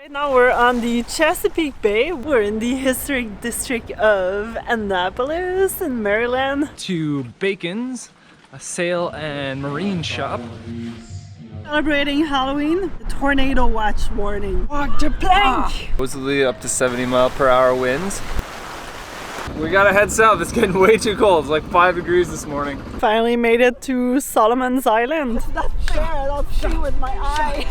Right now we're on the Chesapeake Bay. We're in the historic district of Annapolis in Maryland. To Bacon's, a sail and marine shop. Celebrating Halloween, the tornado watch warning. Walk the plank! Supposedly up to 70-mile-per-hour winds. We gotta head south, it's getting way too cold. It's like 5 degrees this morning. Finally made it to Solomon's Island. It's not fair, I'll see with my eye.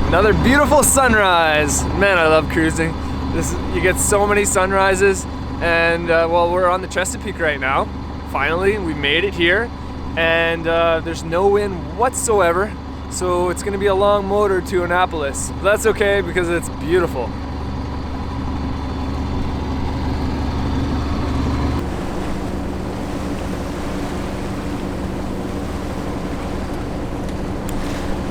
Another beautiful sunrise. Man, I love cruising. You get so many sunrises, and well, we're on the Chesapeake right now. Finally, we made it here, and there's no wind whatsoever, so it's gonna be a long motor to Annapolis. But that's okay because it's beautiful.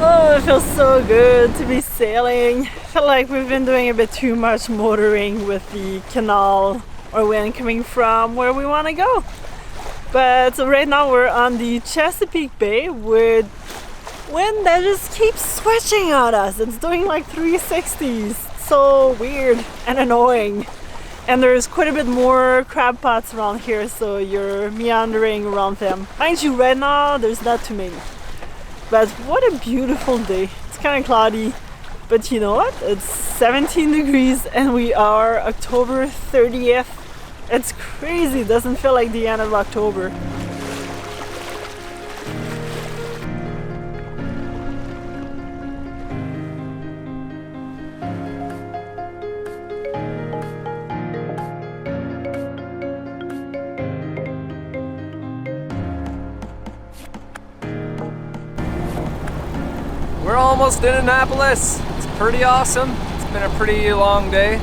Oh, it feels so good to be sailing. I feel like we've been doing a bit too much motoring with the canal or wind coming from where we want to go. But so right now we're on the Chesapeake Bay with wind that just keeps switching at us. It's doing like 360s. So weird and annoying. And there's quite a bit more crab pots around here, so you're meandering around them. Mind you, right now there's not too many. But what a beautiful day. It's kind of cloudy, but you know what? It's 17 degrees and we are October 30th. It's crazy. It doesn't feel like the end of October. We're almost in Annapolis. It's pretty awesome. It's been a pretty long day.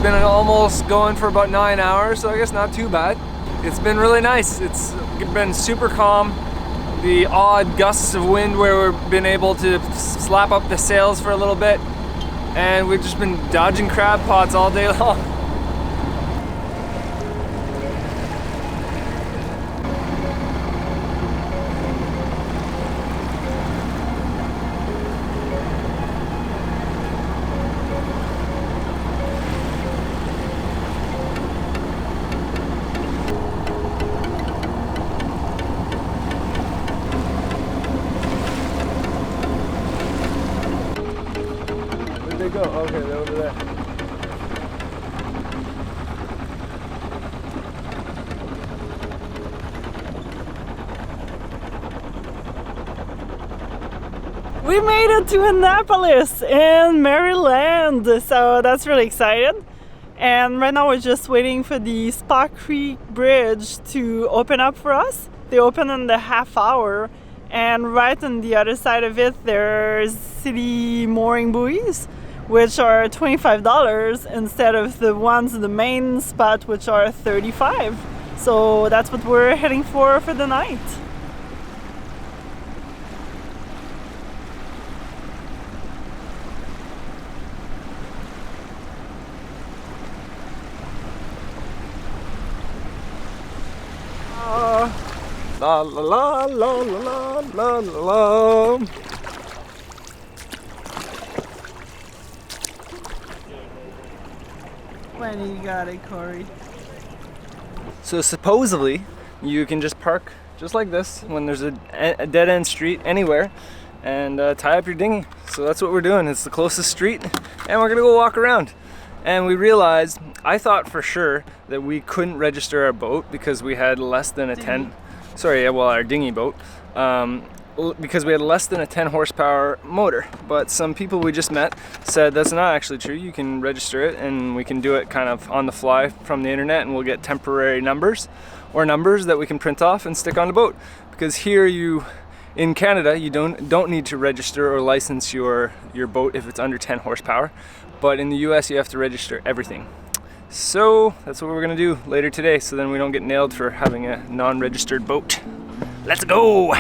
Been almost going for about 9 hours, so I guess not too bad. It's been really nice. It's been super calm. The odd gusts of wind where we've been able to slap up the sails for a little bit, and we've just been dodging crab pots all day long. They go. Okay, they're over there. We made it to Annapolis in Maryland, so that's really exciting. And right now we're just waiting for the Spa Creek Bridge to open up for us. They open in the half hour, and right on the other side of it there's city mooring buoys, which are $25 instead of the ones in the main spot, which are $35. So that's what we're heading for the night. La la la la la la la. When you got it, Corey. So supposedly you can just park just like this when there's a dead-end street anywhere and tie up your dinghy. So that's what we're doing. It's the closest street and we're gonna go walk around. And we realized, I thought for sure that we couldn't register our boat because we had less than a 10, sorry, well, our dinghy boat, because we had less than a 10 horsepower motor. But some people we just met said that's not actually true. You can register it and we can do it kind of on the fly from the internet and we'll get temporary numbers. or numbers that we can print off and stick on the boat. Because here in Canada, you don't need to register or license your boat if it's under 10 horsepower. But in the US, you have to register everything. So that's what we're gonna do later today, so then we don't get nailed for having a non-registered boat. Let's go!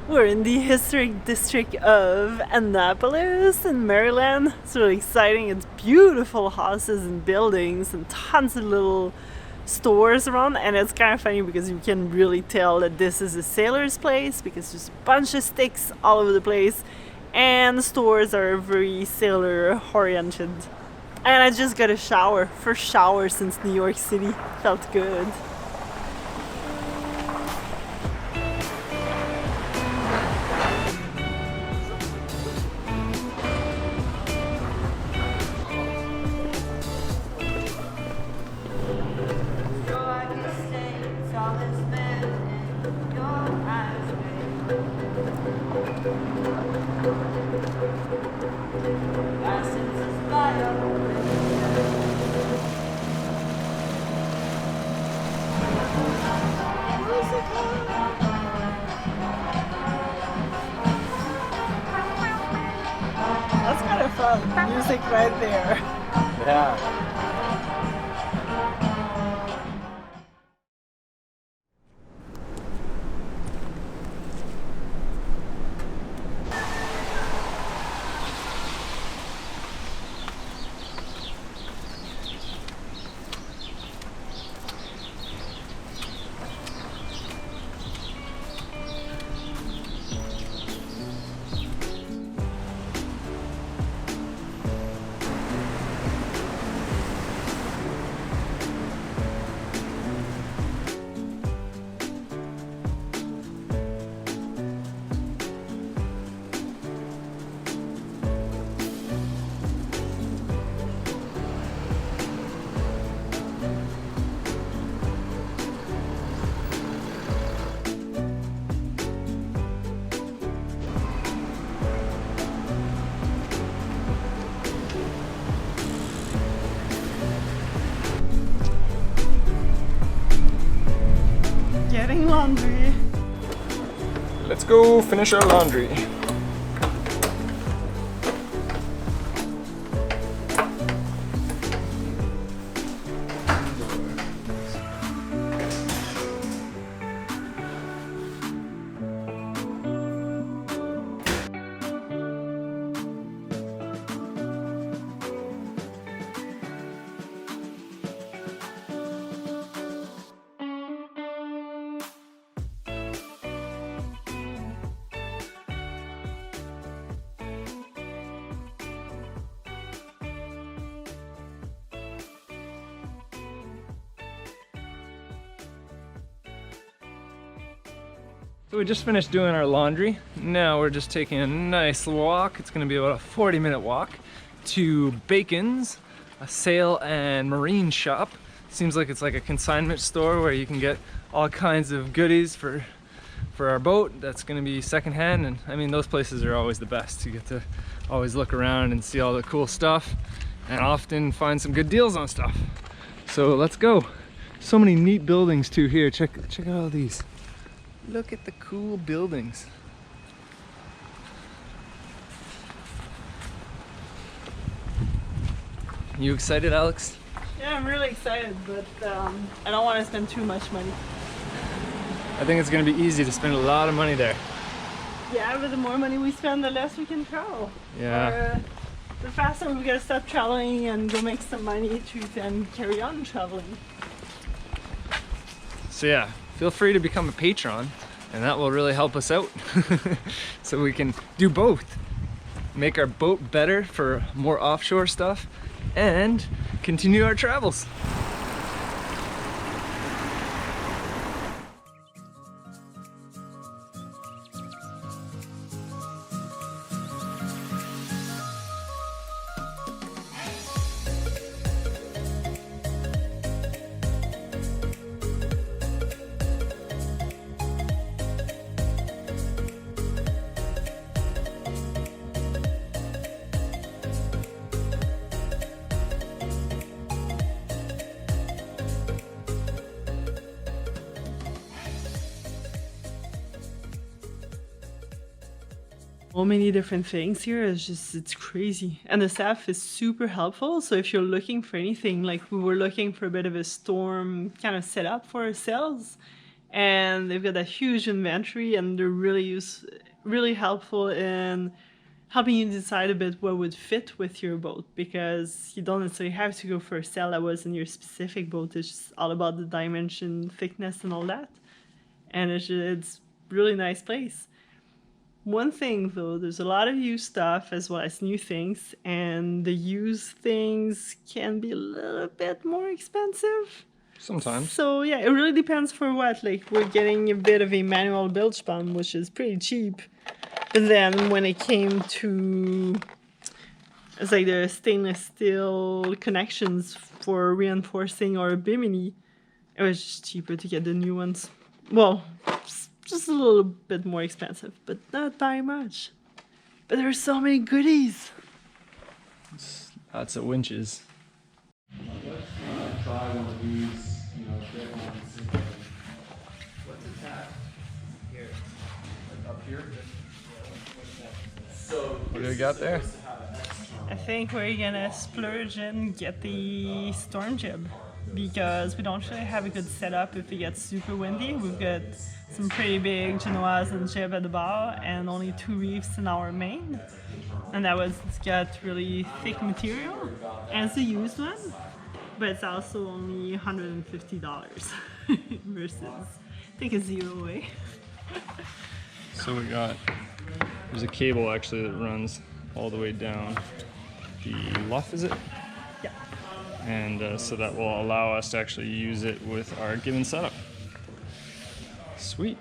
We're in the historic district of Annapolis in Maryland. It's really exciting. It's beautiful houses and buildings and tons of little stores around, and it's kind of funny because you can really tell that this is a sailor's place because there's a bunch of sticks all over the place and the stores are very sailor oriented. And I just got a shower, first shower since New York City. Felt good. That's kind of fun. Music right there. Yeah. Getting laundry. Let's go finish our laundry. So we just finished doing our laundry. Now we're just taking a nice walk. It's gonna be about a 40-minute walk to Bacon's, a sail and marine shop. Seems like it's like a consignment store where you can get all kinds of goodies for our boat that's gonna be secondhand. And I mean, those places are always the best. You get to always look around and see all the cool stuff and often find some good deals on stuff. So let's go. So many neat buildings too here. Check out all these. Look at the cool buildings. You excited, Alex? Yeah, I'm really excited, but I don't want to spend too much money. I think it's going to be easy to spend a lot of money there. Yeah, but the more money we spend, the less we can travel. Yeah. Or, the faster we gotta stop traveling and go make some money to then carry on traveling. So yeah, feel free to become a patron, and that will really help us out. So we can do both. Make our boat better for more offshore stuff and continue our travels. So many different things here. It's crazy. And the staff is super helpful. So if you're looking for anything, like we were looking for a bit of a storm kind of setup for ourselves, and they've got a huge inventory, and they're really helpful in helping you decide a bit what would fit with your boat, because you don't necessarily have to go for a sail that was in your specific boat. It's just all about the dimension, thickness, and all that. And it's really nice place. One thing though, there's a lot of used stuff as well as new things, and the used things can be a little bit more expensive. Sometimes. So yeah, it really depends for what. Like we're getting a bit of a manual bilge pump, which is pretty cheap. But then when it came to, it's like the stainless steel connections for reinforcing our Bimini, it was just cheaper to get the new ones. Well, just a little bit more expensive, but not by much. But there's so many goodies. Lots of winches. Try one of these, big ones. What's attached here? Like up here? So what do we got there? I think we're gonna splurge and get the storm jib, because we don't really have a good setup if it gets super windy. We've got some pretty big Genoas and jib at the bow and only 2 reefs in our main. And it's got really thick material, and it's a used one, but it's also only $150 versus I think a zero way. So there's a cable actually that runs all the way down the luff, is it? Yeah. And so that will allow us to actually use it with our given setup. Sweet.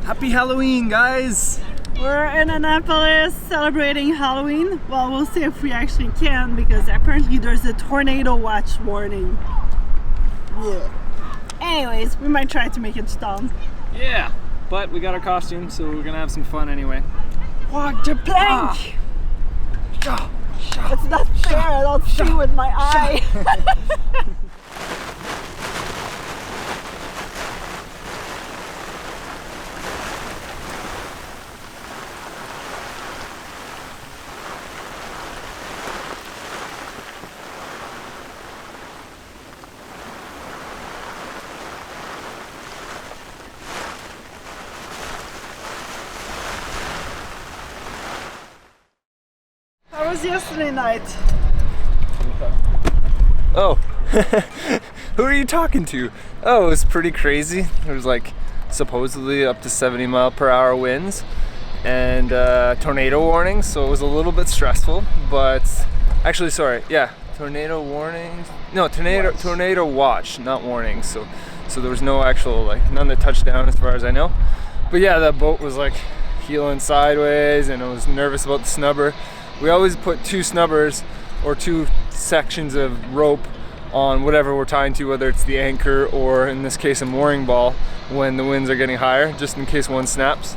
Happy Halloween, guys! We're in Annapolis celebrating Halloween. Well, we'll see if we actually can, because apparently there's a tornado watch warning. Yeah. Anyways, we might try to make it down. Yeah, but we got our costume, so we're gonna have some fun anyway. Walk the plank! It's not fair, I don't see with my eye. How was yesterday night? Oh, who are you talking to? Oh, it was pretty crazy. There was like supposedly up to 70-mile-per-hour winds and tornado warnings, so it was a little bit stressful. But actually, sorry, yeah, tornado warnings. No, tornado watch, not warnings. So there was no actual, like, none that touched down as far as I know. But yeah, that boat was like heeling sideways, and I was nervous about the snubber. We always put 2 snubbers or 2 sections of rope on whatever we're tying to, whether it's the anchor or in this case a mooring ball, when the winds are getting higher, just in case one snaps,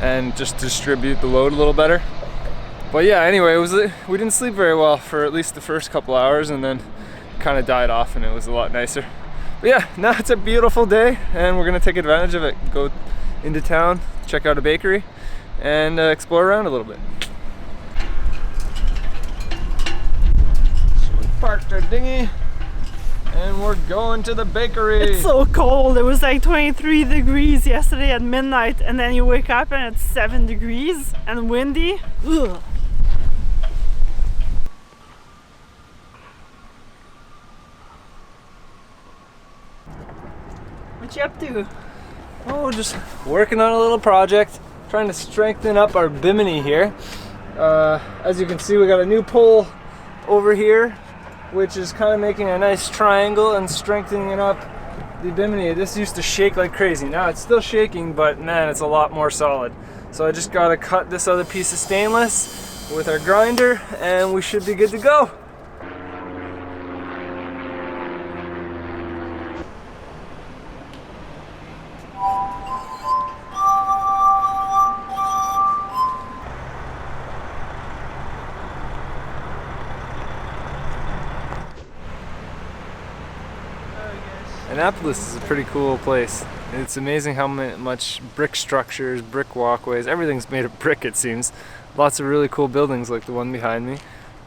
and just distribute the load a little better. But yeah, anyway, we didn't sleep very well for at least the first couple hours, and then kind of died off, and it was a lot nicer. But yeah, now it's a beautiful day, and we're gonna take advantage of it. Go into town, check out a bakery, and explore around a little bit. Parked our dinghy and we're going to the bakery. It's so cold. It was like 23 degrees yesterday at midnight, and then you wake up and it's 7 degrees and windy. Ugh. What you up to? Oh, just working on a little project, trying to strengthen up our Bimini here. As you can see, we got a new pole over here, which is kind of making a nice triangle and strengthening up the Bimini. This used to shake like crazy. Now it's still shaking, but man, it's a lot more solid. So I just gotta cut this other piece of stainless with our grinder and we should be good to go. Annapolis is a pretty cool place. It's amazing how much brick structures, brick walkways, everything's made of brick it seems. Lots of really cool buildings like the one behind me.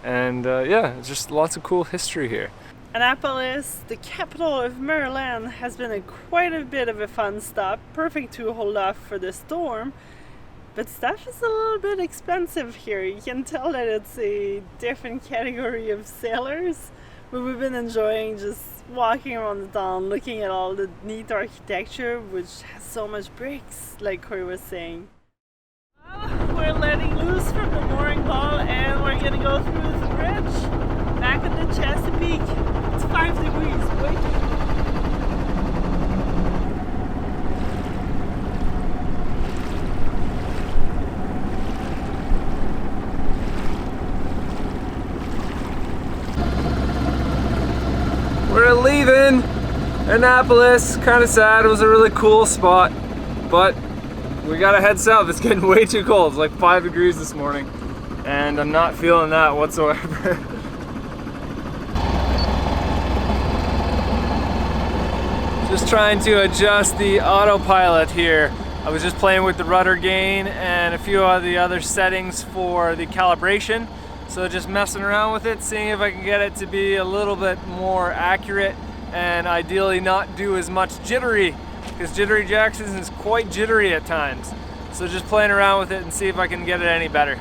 And yeah, just lots of cool history here. Annapolis, the capital of Maryland, has been quite a bit of a fun stop, perfect to hold off for the storm. But stuff is a little bit expensive here. You can tell that it's a different category of sailors. But we've been enjoying just walking around the town, looking at all the neat architecture, which has so much bricks, like Corey was saying. We're letting loose from the mooring ball and we're gonna go through the bridge back at the Chesapeake. It's 5 degrees, way too cold. We're leaving Annapolis. Kind of sad. It was a really cool spot, but we gotta head south. It's getting way too cold. It's like 5 degrees this morning, and I'm not feeling that whatsoever. Just trying to adjust the autopilot here. I was just playing with the rudder gain and a few of the other settings for the calibration. So just messing around with it, seeing if I can get it to be a little bit more accurate and ideally not do as much jittery, because Jittery Jackson is quite jittery at times. So just playing around with it and see if I can get it any better.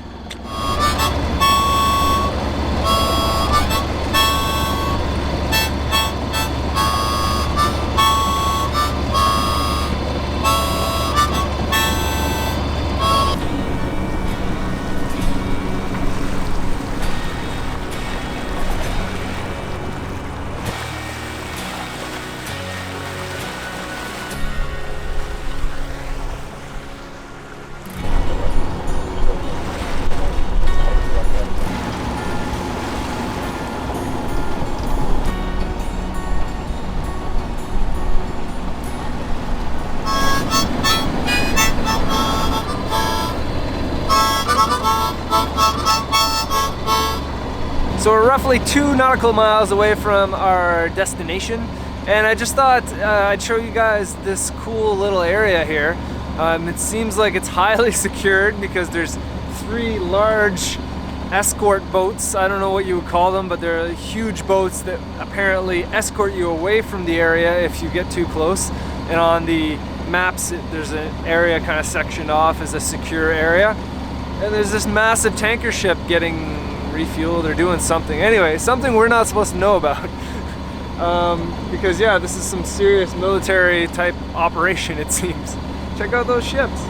So we're roughly 2 nautical miles away from our destination, and I just thought I'd show you guys this cool little area here. It seems like it's highly secured because there's 3 large escort boats. I don't know what you would call them, but they're huge boats that apparently escort you away from the area if you get too close. And on the maps, there's an area kind of sectioned off as a secure area. And there's this massive tanker ship getting refueled or doing something. Anyway, something we're not supposed to know about. Because yeah, this is some serious military type operation it seems. Check out those ships.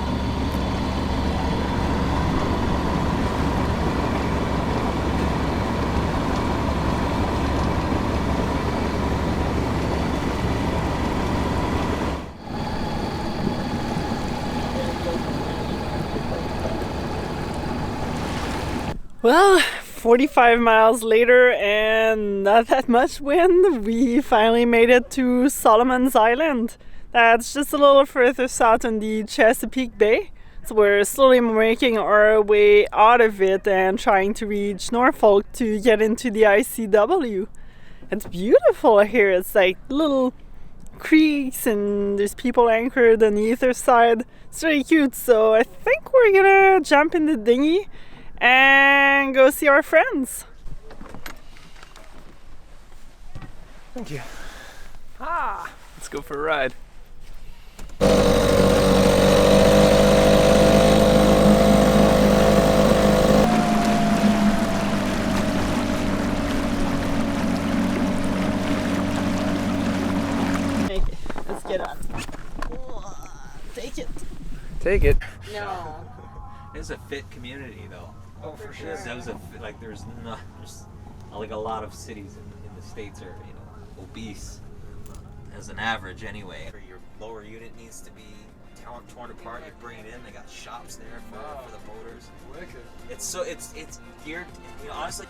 Well, 45 miles later and not that much wind, we finally made it to Solomon's Island. That's just a little further south in the Chesapeake Bay. So we're slowly making our way out of it and trying to reach Norfolk to get into the ICW. It's beautiful here. It's like little creeks and there's people anchored on either side. It's really cute. So I think we're gonna jump in the dinghy and go see our friends. Thank you. Let's go for a ride. Let's get on. Take it. Take it. No. It's a fit community, though. Oh, for sure. There's like a lot of cities in the States are, obese as an average anyway. Your lower unit needs to be torn apart. You bring it in. They got shops there for the motors. Wicked. It's geared. Honestly.